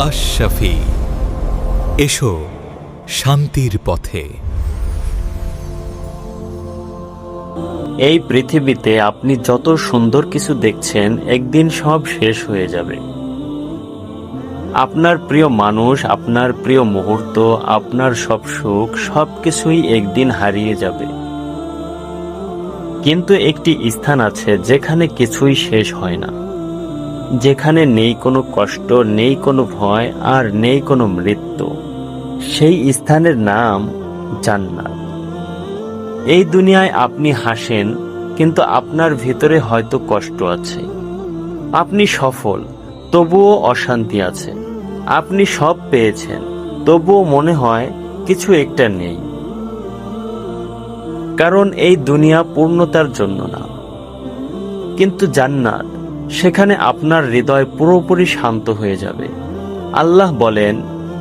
আশ-শাফি, এসো শান্তির পথে। এই পৃথিবীতে আপনি যত সুন্দর কিছু দেখছেন একদিন সব শেষ হয়ে যাবে। আপনার প্রিয় মানুষ, আপনার প্রিয় মুহূর্ত, আপনার সব সুখ সবকিছুই একদিন হারিয়ে যাবে। কিন্তু একটি স্থান আছে যেখানে কিছুই শেষ হয় না, যেখানে নেই কোনো কষ্ট, নেই কোনো ভয়, আর নেই কোনো মৃত্যু। সেই স্থানের নাম জান্নাত। এই দুনিয়ায় আপনি হাসেন, কিন্তু আপনার ভিতরে হয়তো কষ্ট আছে। আপনি সফল, তবুও অশান্তি আছে। আপনি সব পেয়েছেন, তবুও মনে হয় কিছু একটা নেই। কারণ এই দুনিয়া পূর্ণতার জন্য না, কিন্তু জান্নাত, সেখানে আপনার হৃদয় পুরোপুরি শান্ত হয়ে যাবে। আল্লাহ বলেন,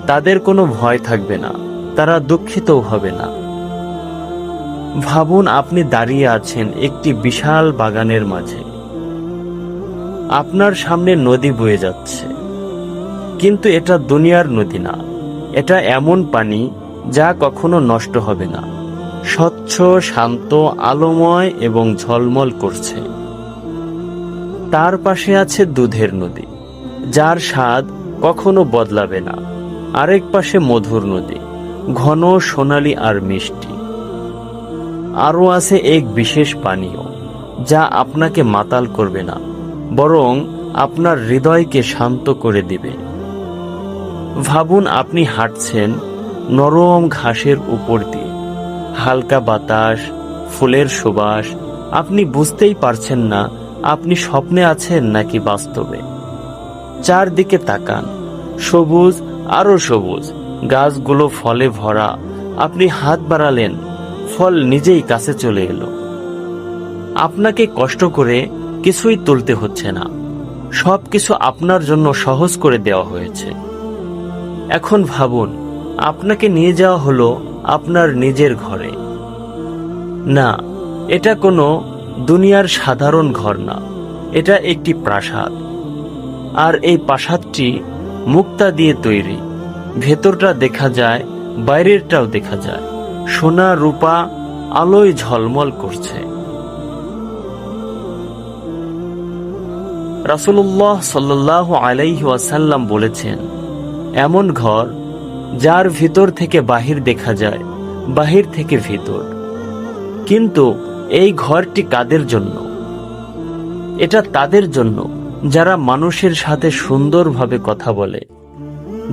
তাদের কোনো ভয় থাকবে না, তারা দুঃখিতও হবে না। ভাবুন, আপনি দাঁড়িয়ে আছেন একটি বিশাল বাগানের মাঝে। আপনার সামনে নদী বয়ে যাচ্ছে, কিন্তু এটা দুনিয়ার নদী না। এটা এমন পানি যা কখনো নষ্ট হবে না, স্বচ্ছ, শান্ত, আলোময় এবং ঝলমল করছে। তার পাশে আছে দুধের নদী, যার স্বাদ কখনো বদলাবে না। আরেক পাশে মধুর নদী, ঘন, সোনালী আর মিষ্টি। আরও আছে এক বিশেষ পানীয়, যা আপনাকে মাতাল করবে না, বরং আপনার হৃদয়কে শান্ত করে দিবে। ভাবুন, আপনি হাঁটছেন নরম ঘাসের উপর দিয়ে, হালকা বাতাস, ফুলের সুবাস। আপনি বুঝতেই পারছেন না আপনি স্বপ্নে আছেন নাকি বাস্তবে। চারদিকে তাকান, সবুজ, আরো সবুজ, গাছগুলো ফলে ভরা। আপনি হাত বাড়ালেন, ফল নিজেই কাছে চলে এলো। আপনাকে কষ্ট করে কিছুই তুলতে হচ্ছে না, সবকিছু আপনার জন্য সহজ করে দেওয়া হয়েছে। এখন ভাবুন, আপনাকে নিয়ে যাওয়া হলো আপনার নিজের ঘরে। না, এটা কোনো দুনিয়ার সাধারণ ঘর না, এটা একটি প্রাসাদ। আর এই প্রাসাদটি মুক্তা দিয়ে তৈরি। ভেতরটা দেখা যায়, বাইরেরটাও দেখা যায়। সোনা রূপা আলোয় ঝলমল করছে। রাসূলুল্লাহ সাল্লাল্লাহু আলাইহি ওয়াসাল্লাম বলেছেন, এমন ঘর যার ভিতর থেকে বাহির দেখা যায়, বাহির থেকে ভিতর। কিন্তু এই ঘরটি কাদের জন্য? এটা তাদের জন্য যারা মানুষের সাথে সুন্দরভাবে কথা বলে,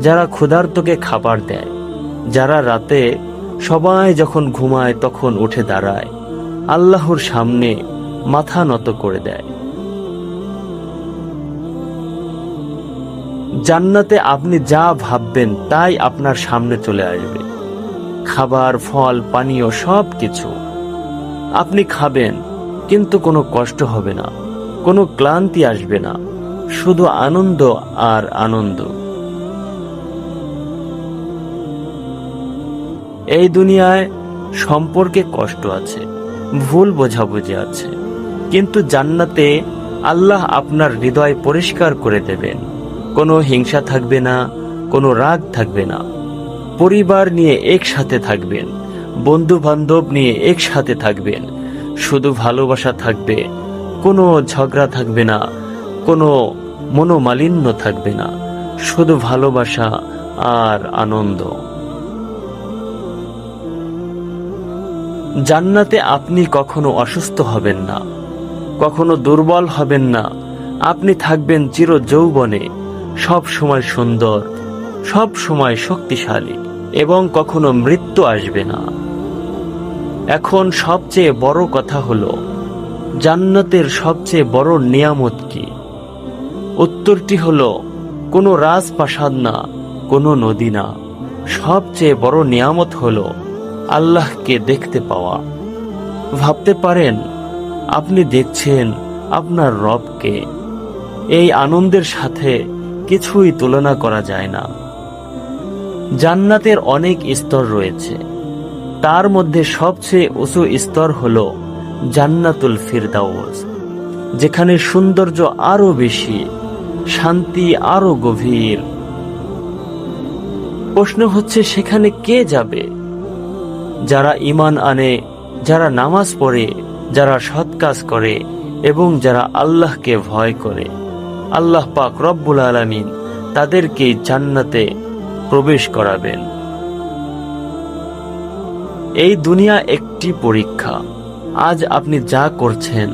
যারা ক্ষুধার্তকে খাবার দেয়, যারা রাতে সবাই যখন ঘুমায় তখন উঠে দাঁড়ায়, আল্লাহর সামনে মাথা নত করে দেয়। জান্নাতে আপনি যা ভাববেন তাই আপনার সামনে চলে আসবে। খাবার, ফল, পানীয় সব কিছু আপনি খাবেন, কিন্তু কোনো কষ্ট হবে না, কোনো ক্লান্তি আসবে না, শুধু আনন্দ আর আনন্দ। এই দুনিয়ায় সম্পর্কে কষ্ট আছে, ভুল বোঝাবুঝি আছে, কিন্তু জান্নাতে আল্লাহ আপনার হৃদয় পরিষ্কার করে দেবেন। কোনো হিংসা থাকবে না, কোনো রাগ থাকবে না। পরিবার নিয়ে একসাথে থাকবেন, বন্ধু বান্ধব নিয়ে একসাথে থাকবেন। শুধু ভালোবাসা থাকবে, কোনো ঝগড়া থাকবে না, কোনো মনোমালিন্য থাকবে না, শুধু ভালোবাসা আর আনন্দ। জান্নাতে আপনি কখনো অসুস্থ হবেন না, কখনো দুর্বল হবেন না। আপনি থাকবেন চির যৌবনে, সব সময় সুন্দর, সব সময় শক্তিশালী, এবং কখনো মৃত্যু আসবে না। এখন সবচেয়ে বড় কথা হলো, জান্নাতের সবচেয়ে বড় নিয়ামত কি? উত্তরটি হলো, কোনো রাজপ্রাসাদ না, কোনো নদী না। সবচেয়ে বড় নিয়ামত হলো আল্লাহকে দেখতে পাওয়া। ভাবতে পারেন, আপনি দেখছেন আপনার রবকে। এই আনন্দের সাথে কিছুই তুলনা করা যায় না। জান্নাতের অনেক স্তর রয়েছে, তার মধ্যে সবচেয়ে উঁচু স্তর হলো জান্নাতুল ফিরদাউস, যেখানে সৌন্দর্য আরো বেশি, শান্তি আরো গভীর, প্রশ্ন হচ্ছে সেখানে কে যাবে? যারা ঈমান আনে, যারা নামাজ পড়ে, যারা সৎ কাজ করে এবং যারা আল্লাহকে ভয় করে। আল্লাহ পাক রব্বুল আলামিন তাদেরকে জান্নাতে প্রবেশ করাবেন। এই দুনিয়া একটি পরীক্ষা। আজ আপনি যা করছেন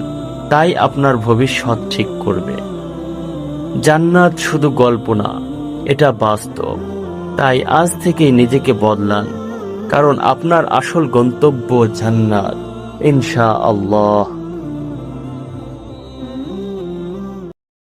তাই আপনার ভবিষ্যৎ ঠিক করবে। জান্নাত শুধু গল্প না, এটা বাস্তব। তাই আজ থেকেই নিজেকে বদলান, কারণ আপনার আসল গন্তব্য জান্নাত ইনশাআল্লাহ।